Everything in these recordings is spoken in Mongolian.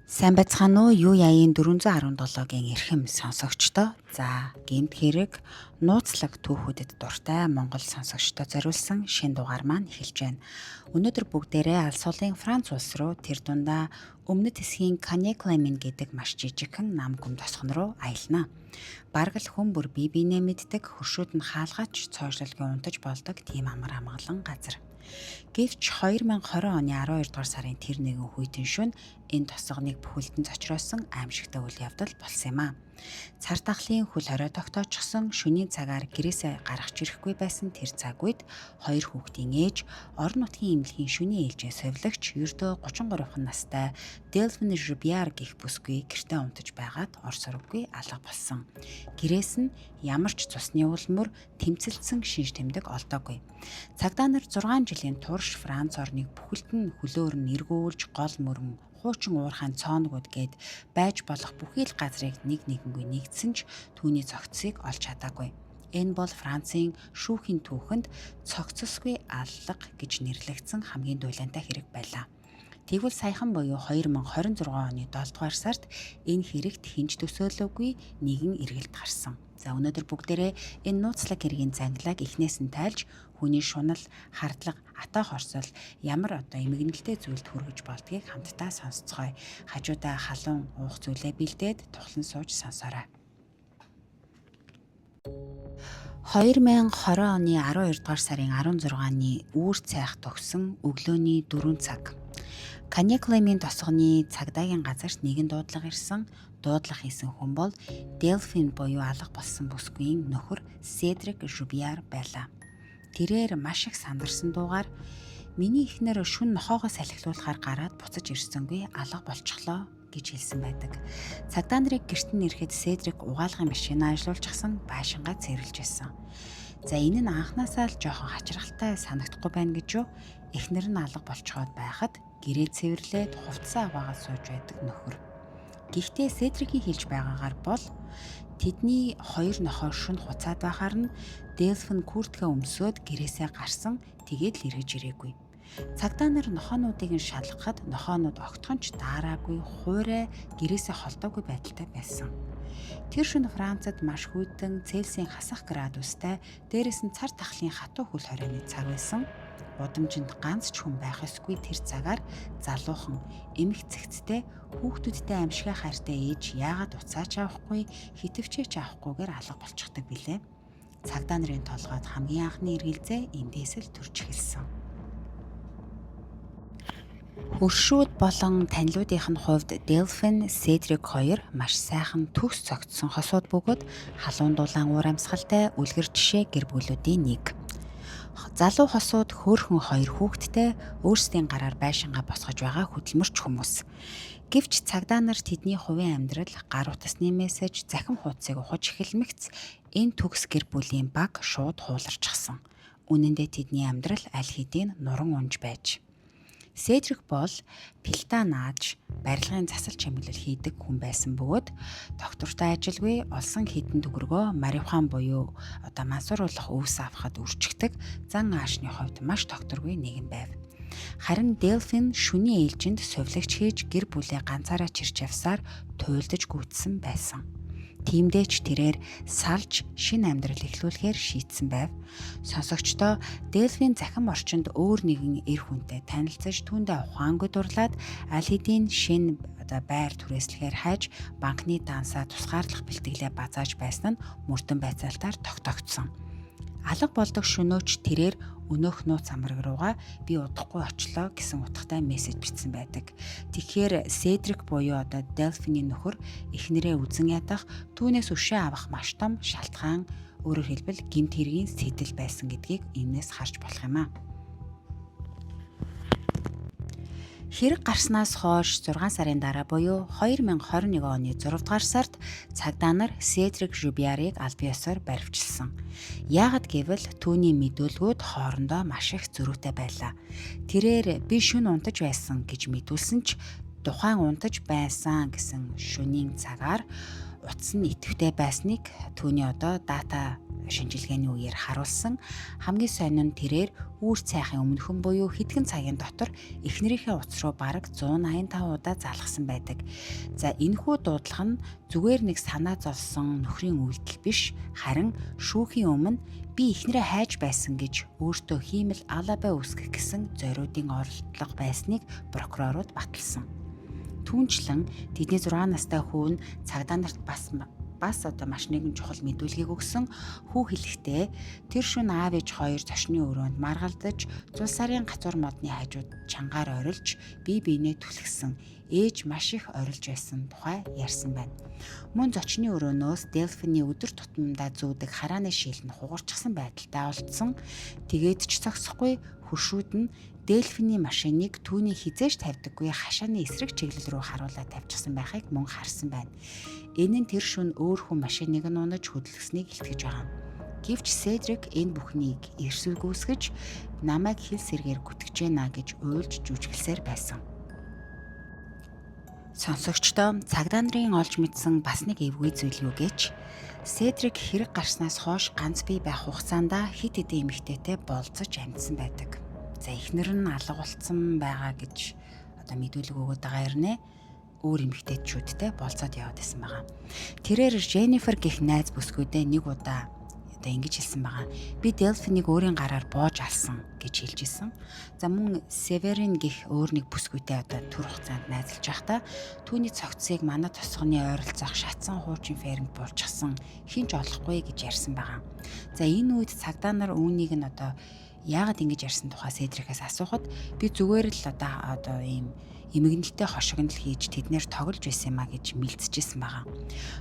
Сайн байцгаана уу? Юу яаийн 417-гийн эрхэм сонсогчдоо. За, гэмт хэрэг нууцлаг түүхүүдэд дуртай Монгол сонсогчдод зориулсан шинэ дугаар маань эхэлж байна. Өнөөдөр бүгдээрээ алс улсын Франц улс руу тэр дундаа өмнөд хэсгийн Канеклемин гэдэг маш жижигхэн нам гүм тосгон руу аялна. Бараг л хүн бүр бие биенээ мэддэг, хөршүүд нь хаалгач цоошилгийн унтаж болдог тийм амар амгалан газар. Гэвч 2020 оны 12 дугаар сарын тэр нэгэн хүйтэн шөнө энэ тосгоныг бүхэлдэн зочроосон аимшигтай үйл явдал болсон юм а. Цар тахлын хөл хорой тогтоочсон шөнийн цагаар гэрээсээ гарах ирэхгүй байсан тэр цаг үед хоёр хүүхдийн ээж орон нутгийн эмнэлгийн шөнийн ээлжийн совилогч ердөө 33 настай Delphine Joubiar гэх бүсгүй гэртээ унтаж байгаад ор сургаггүй алга болсон. Гэрээс нь ямар ч цусны улмөр тэмцэлсэн шинж тэмдэг олдоогүй. Цагдаа нар 6 жилийн турш Франц орныг бүхэлдэн хөлөөр нь эргүүлж гол мөрөн хуучин уурхайн цооногуд гээд байж болох бүхий л газрыг нэг нэгэнгүй нэгдсэн ч түүний цогцсыг олж чадаагүй. Энэ бол Францын шүүхийн түүхэнд цогцсгүй аллага гэж нэрлэгдсэн хамгийн дулаантай хэрэг байлаа. Тэгвэл саяхан буюу 2026 оны 7 дугаар сард энэ хэрэгт хинж төсөөлөөгүй нэгэн эргэлт гарсан. За өнөөдөр бүгдээрээ энэ нууцлаг хэргийн зангилааг эхнээс нь тайлж хүний шунал, хардлага, атаа хорсол ямар эмгэнэлтэй зүйлд хүргэж болдгийг хамтдаа сонсцгоё. Хажуудаа халуун уух зүйлээ бэлдээд тухлан сууж сонсоорой. 2020 оны 12 дугаар сарын 16-ны үүр цайх төгсөн өглөөний 4 цаг. Канеклемин тосгоны цагдаагийн газарт нэгэн дуудлага ирсэн. Дуудлага хийсэн хүн бол Delphine буюу алга болсон бүсгүйн нөхөр Cédric Joubiar байлаа. Тэрээр маш их сандарсан дуугаар "Миний эхнэр шүн нохоогоо салхилуулахаар гараад буцаж ирсэнгүй алга болчихлоо" гэж хэлсэн байдаг. Цагдаа нарыг гэрт нь ирэхэд Cédric угаалгын машинаа ажиллуулчихсан байшингаа цэвэрлж байсан. За энэ нь анхнаасаа л жоохон хачирхалтай санагдахгүй байна гэж юу? Эхнэр нь алга болчиход байхад гэрээ цэвэрлээд хувцсан аваагаад сууж байдаг нөхөр. Гэхдээ Cédric-ийн хэлж байгаагаар бол тэдний хоёр нохоо шүн хуцаад байхаар нь Delphine куртка өмсөөд гэрээсээ гарсан, тэгээд л эргэж ирээгүй. Цагдаа нар нохоонуудыг нь шалгахад нохоонууд огтхонч даараагүй, хуурай гэрээсээ холдоогүй байдалтай байсан. Тэр шөнө Францад маш хүйтэн Цельсийн хасах градустай, дээрээс нь цар тахлын хатуу хөл хорионы цаг байсан. Удамжинд ганц ч хүн байх ёсгүй тэр цагаар залуухан эмх цэгцтэй хүүхдүүдтэй амьшгаа хайртай ээж яагаад уцаач авахгүй, хитвчээч авахгүйгээр алга болчихдог билээ. Цагдаа нарын толгойд хамгийн анхны эргэлзээ эндээс л төрж эхэлсэн. Хөршүүд болон танилуудынх нь хувьд Delphine, Cédric хоёр маш сайхан төгс цогцсон хосууд бөгөөд халуун дулаан уур амьсгалтай үлгэр жишээ гэр бүлүүдийн нэг. Залуу хосууд хөөхөн хоёр хүүхэдтэй өөрсдийн гараар байшингаа босгож байгаа хөдөлмөрч хүмүүс. Гэвч цагдаа нар тэдний хувийн амьдрал, гар утасны мессеж, захим хуудсыг ухаж эхэлмэгц энэ төгс гэр бүлийн баг шууд хууларчихсан. Үнэн дээр тэдний амьдрал аль хэдийн нуран унж байж. Cédric бол пилта нааж барилгын засал чимэглэл хийдэг хүн байсан бөгөөд доктортой ажилгүй олсон хэдэн төгрөгөө марихуан буюу мансууруулах өвс авахад үрчигдэг зан аашны хувьд маш докторгүй нэгэн байв. Харин Delphine шөнийн ээлжинд совилогч хийж гэр бүлээ ганцаараа чирч явсаар туйлдаж гүйцсэн байсан. Тиймдээч тэрээр салж шинэ амьдрал эхлүүлэхээр шийдсэн байв. Сонсогчдоо Delphine захим орчинд өөр нэгэн эр хүнтэй танилцаж түүндээ ухаангүй дурлаад аль хэдийн шинэ байр түрээслэхээр хайж банкны дансаа тусгаарлах бэлтгэлээ базааж байсан нь мөрдөн байцаалтаар тогтогдсон. Алга болдог шөнөөч тэрээр өнөөх нууц амраг руугаа би удахгүй очлоо гэсэн утгатай мессеж бичсэн байдаг. Тэгэхээр Cédric буюу Delphine-ийн нөхөр эхнэрээ үзэн ядах, түүнээс өшөө авах маш том шалтгаан, өөрөөр хэлбэл гэмт хэргийн сэтэл байсан гэдгийг энээс харж болох юм а. Хэрэг гарснаас хойш 6 сарын дараа буюу 2021 оны 6 дугаар сард цагдаа нар Cédric Joubiar-ыг аль биесээр баривчилсан. Яагад гэвэл түүний мэдүүлгүүд хоорондоо маш их зөрүүтэй байлаа. Тэрээр би шөнө унтаж байсан гэж мэдүүлсэн ч тухайн унтаж байсан гэсэн шөнийн цагаар утас нь идэвхтэй байсныг түүний дата шинжилгээний үеэр харуулсан. Хамгийн сонин нь тэрээр үүр цайхын өмнөхөн буюу хэдхэн цагийн дотор эхнэрийнхээ утас руу бараг 185 удаа залгасан байдаг. За энэхүү дуудлага нь зүгээр нэг санаа зовсон нөхрийн үйлдэл биш, харин шүүхийн өмнө би эхнэрээ хайж байсан гэж өөртөө хиймэл алабай үүсгэх гэсэн зориудын оролдлого байсныг прокурорууд баталсан. Түүнчлэн тэдний 6 настай хүү нь цагдаа нарт бас маш нэгэн чухал мэдүүлгийг өгсөн. Хүү хэлэхдээ тэр шөнө аав ээж хоёр зочны өрөөнд маргалдаж цус сарын гацуур модны хажууд чангаар орилж бие биенээ түлхсэн. Ээж маш их орилж байсан тухай ярьсан байна. Мөн зочны өрөөнөөс Delphi-ний өдөр тутамдаа зүүдэг харааны шил нь хугарчихсан байдалтай олдсон. Тэгээд ч зогсохгүй хөршүүд нь Delphi-ний машиныг түүний хизээж тавьдаггүй хашааны эсрэг чиглэл рүү харуулаад тавьчихсан байхыг мөн харсан байна. Энэ нь тэр шөнө өөр хүн машиныг нь унаж хөдөлгсөнийг илтгэж байгаа. Гэвч Cedric энэ бүхнийг эрсүүлгүйсгэж намайг хил сэргээр гүтгэж байна гэж уйлж жүжиглсээр байсан. Сонсогчдоо цагдаа нарын олж мэдсэн бас нэг эвгүй зүйл юу гэж Cedric хэрэг гарснаас хойш ганц бие байх хугацаанд хит хэдэн эмэгтэйтэй болцож амьдсан байдаг. За эхнэр нь алга болцсон байгаа гэж мэдүүлэг өгöd байгаа хэрнээ өөр эмэгтэйчүүдтэй болцоод яваад байсан байгаа. Тэрээр Jennifer гэх найз бүсгүйдээ нэг удаа ингэж хэлсэн байгаа. Би Delphi-нийг өөрийн гараар боож алсан гэж хэлж исэн. За мөн Severin гэх өөр нэг бүсгүйтэй төр хугацаанд найзалж байхдаа түүний цогцсыг манай тосгоны ойролцоох шатсан хуучин фермд булчихсан хинч олохгүй гэж ярьсан байгаа. За энэ үед цагдаа нар үүнийг нь яагаад ингэж ярьсан тухай Cedric-аас асуухад би зүгээр л ийм эмгэнэлтэй хошигнол хийж тэднэр тоглож байсан юмаа гэж мэлцэжсэн байгаа.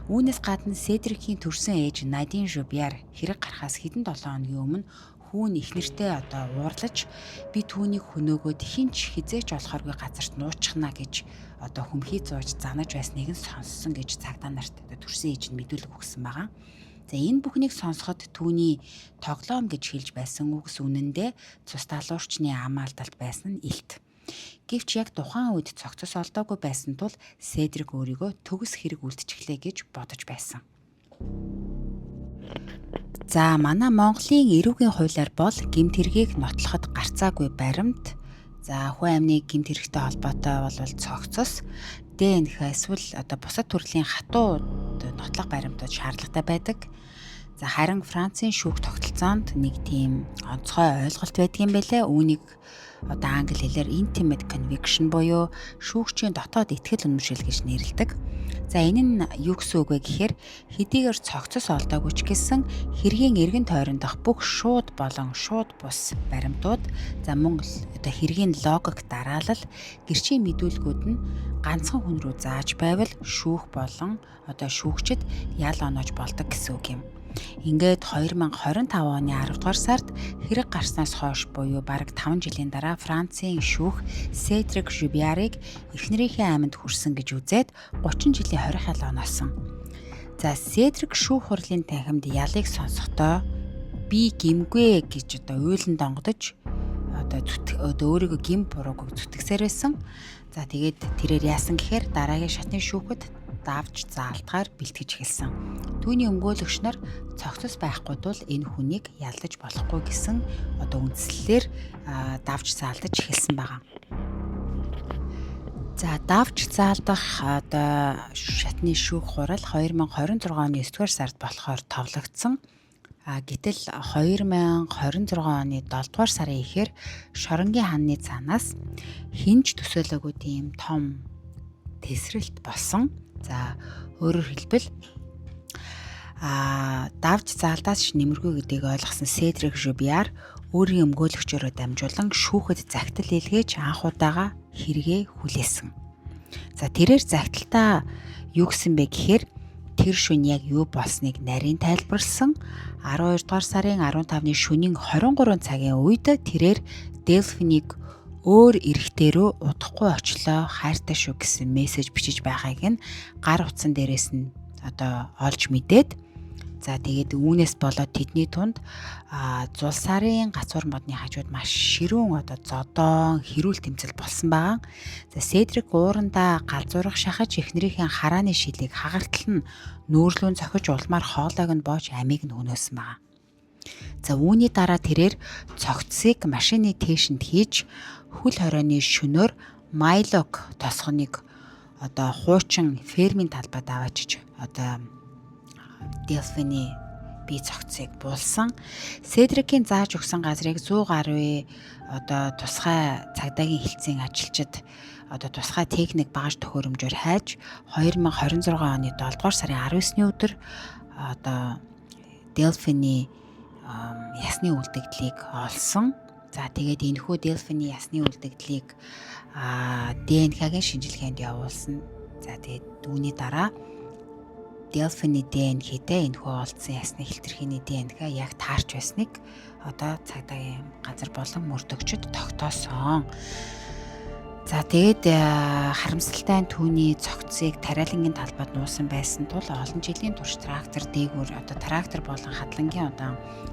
Үүнээс гадна Cedric-ийн төрсөн ээж Nadine Joubiar хэрэг гарахаас хэдэн 7 хоногийн өмнө хүүн ихнэртэй уурлаж би түүнийг хөнөөгөөд хинч хизээч олохоргүй газарт нуучихна гэж хөмхий зууж занаж байсныг нь сонссон гэж цагдаа нарт төрсөн ээж нь мэдүүлэг өгсөн байгаа. За энэ бүхнийг сонсоход түүний тоглоом гэж хэлж байсан үгс үнэндээ цус талуурчны ам алдалт байсан нь илт. Гэвч яг тухайн үед цогцос олдоогүй байсан тул Cedric өөрийгөө төгс хэрэг үлдчихлээ гэж бодож байсан. За манай Монголын эрүүгийн хуулиар бол гэмт хэргийг нотлоход гарцаагүй баримт, за хүн амны гэмт хэрэгтэй холбоотой бол цогцос, ДНХ эсвэл бусад төрлийн хатуу нотлох баримтууд шаардлагатай байдаг. За харин Францын шүүх тогтолцоонд нэг тийм онцгой ойлголт байдаг юм байлээ. Үүнийг англи хэлээр intimate conviction буюу шүүгчийн дотоод итгэл үнэмшил гэж нэрлэдэг. За энэ нь юу гэсэн үг вэ гэхээр хэдийгээр цогцос олдоогүй ч гэсэн хэргийн эргэн тойрондох бүх шууд болон шууд бус баримтууд за мөн хэргийн логик дараалал гэрчийн мэдүүлгүүд нь ганцхан хүн рүү зааж байвал шүүх болон шүүгчид ял оноож болдог гэсэн үг юм. Ингээд 2025 оны 10 дугаар сард хэрэг гарснаас хойш буюу бараг 5 жилийн дараа Францын шүүх Cedric Joubiar-ыг эхнэрийнхээ айманд хүрсэн гэж үзээд 30 жилийн хорих ял оноосон. За Cedric шүүх хурлын танхимд ялыг сонсохдоо би гимгүй гэж уйлан донгодож өөрийгөө гим бурууг зүтгэсээр байсан. За тэгээд тэрээр яасан гэхээр дараагийн шатны шүүхэд давж заалтгаар бэлтгэж эхэлсэн. Түүний өмгөөлөгч нар цогцос байхгүй тул энэ хүнийг ялдаж болохгүй гэсэн үндслэлээр давж заалтаж эхэлсэн байгаа. За давж заалдах шатны шүүх хурал 2026 оны 9-р сард болохоор товлогдсон. Гэтэл 2026 оны 7-р сарын ихээр Шоронгийн хааны цаанаас хинж төсөөлөөгүй тийм том тесрэлт болсон. За өөрөөр хэлбэл давж заалдаас нэмэргүй гэдгийг ойлгосон Cedric Joubiar өөрийн өмгөөлөгчөөрөө дамжуулан шүүхэд загтал илгээж анх удаага хэрэгээ хүлээсэн. За тэрээр загталтаа юу гэсэн бэ гэхээр тэр шөнө яг юу болсныг нарийн тайлбарлсан. 12 дугаар сарын 15-ны шөнийн 23 цагийн үед тэрээр Delphi-нийг өөр эрэгтэй рүү удахгүй очлоо хайртай шүү гэсэн мессеж бичиж байгааг нь гар утсан дээрээс нь олж мэдээд За тэгээд үүнээс болоод тэдний тунд Зулсарын гацуур модны хажууд маш ширүүн зодоон хэрүүл тэмцэл болсон байгаа. За Седрик уурандаа галзуурах шахаж эхнэрийнхээ харааны шилийг хагартал нь нүүрлүүн цохиж улмаар хоолойг нь боож амийг нь өнөөсөн байгаа. За үүний дараа тэрээр цогцсыг машины тээшинд хийж хөл хорионы шөнөөр Майлок тосгоныг хуучин фермийн талбайд аваачиж Делфины бие цогцыг буулсан. Седрикийн зааж өгсөн газрыг 100 гаруй тусгай цагдаагийн хэлтсийн ажилчид тусгай техник багаж төхөөрөмжөөр хайж 2026 оны 7 дугаар сарын 19-ны өдөр Делфины ясны үлдэгдлийг олсон. За тэгээд энэхүү Делфины ясны үлдэгдлийг ДНХ-гийн шинжилгээнд явуулсан. За тэгээд үүний дараа Делфины ДНХ-тэй энэхүү олдсон ясны хилтерхийний ДНХ яг таарч байсныг цагдаагийн газар болон мөрдөгчд тогтоосон. За тэгээд харамсалтай нь түүний цогцыг тариалангийн талбайд нуусан байсан тул олон жилийн турш трактор дээгүүр трактор болон хадлангийн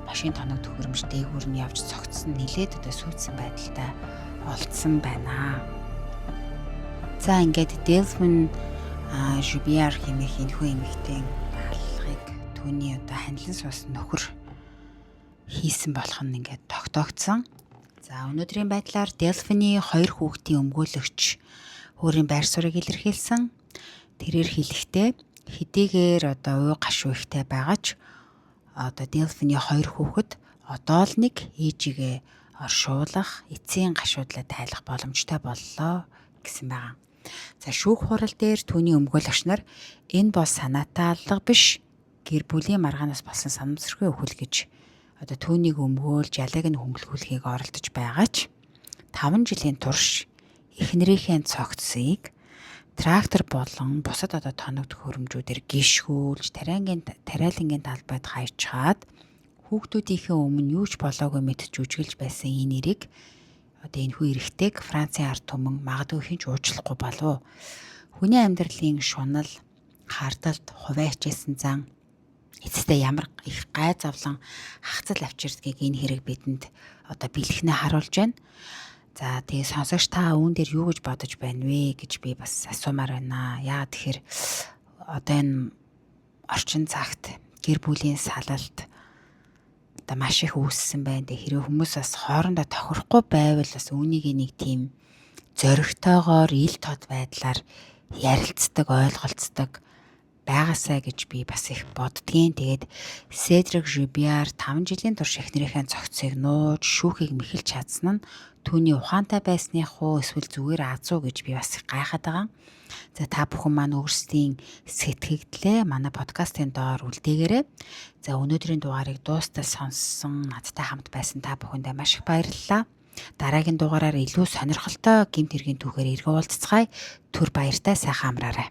машин тоног төхөөрөмж дээгүүр нь явж цогцсон нэлээд сүйдсэн байдалтай олдсон байна. За ингээд Делфин Жубиар хэмээх энэхүү эмэгтэйн алхахыг түүний ханилан суусан нөхөр хийсэн болох нь ингээд тогтоогдсон. За өнөөдрийн байдлаар Делфины 2 хүүхдийн өмгөөлөгч өөрийн байр суурийг илэрхийлсэн. Тэрээр хэлэхдээ хэдийгээр уу гашуу ихтэй байгаач Делфины 2 хүүхэд одоо л нэг ээжигээ оршуулах, эцсийн гашуудлаа тайлах боломжтой боллоо гэсэн байна. За шүүх хурал дээр түүний өмгөөлөгч нар энэ бол санаатай алга биш, гэр бүлийн маргаанаас болсон санамсаргүй өхөл гэж түүнийг өмгөөлж ялыг нь хөнгөлгүүлэхийг оролдож байгаач 5 жилийн турш эхнэрийнхээ цогцсыг трактор болон бусад тоног төхөөрөмжүүдээр гიშгүүлж тариалангийн талбайд хайчаад хүүхдүүдийнхээ өмнө юу ч болоогүй мэт жүжиглж байсан энэ нэрийг энэхүү эрэгтэйг Францын ард түмэн магадгүй хинч уучлахгүй болов. Хүний амьдралын шунал, хардалт, хувайчээсэн зан эцэстээ ямар их гай завлан хагцал авчирдгийг энэ хэрэг бидэнд бэлэхнээ харуулж байна. За тэгээ сонсогч та үүн дээр юу гэж бодож байна вэ гэж би бас асуумаар байна. Яагаад тэгэхээр энэ орчин цагт гэр бүлийн салалт маш их үүссэн байна. Хэрэв хүмүүс бас хоорондоо тохирохгүй байвал бас үүнийг нэг тийм зоригтойгоор ил тод байдлаар ярилцдаг, ойлголцдог байгаасаа гэж би бас их боддгийн. Тэгээд Седрик Жубиар 5 жилийн турш эхнэрийнхээ цогцыг нууж шүүхийг мэхэлж чадсан нь түүний ухаантай байсных уу эсвэл зүгээр азуу гэж би бас их гайхаад байгаа. За та бүхэн маань өөрсдийн сэтгэгдлээ манай подкастын доор үлдээгээрэй. За өнөөдрийн дугаарыг дуустал сонссон, надтай хамт байсан та бүхэндээ маш их баярлалаа. Дараагийн дугаараар илүү сонирхолтой гэмт хэргийн түүхээр эргэн уулзцгаая. Түр баяртай сайхан амраарай.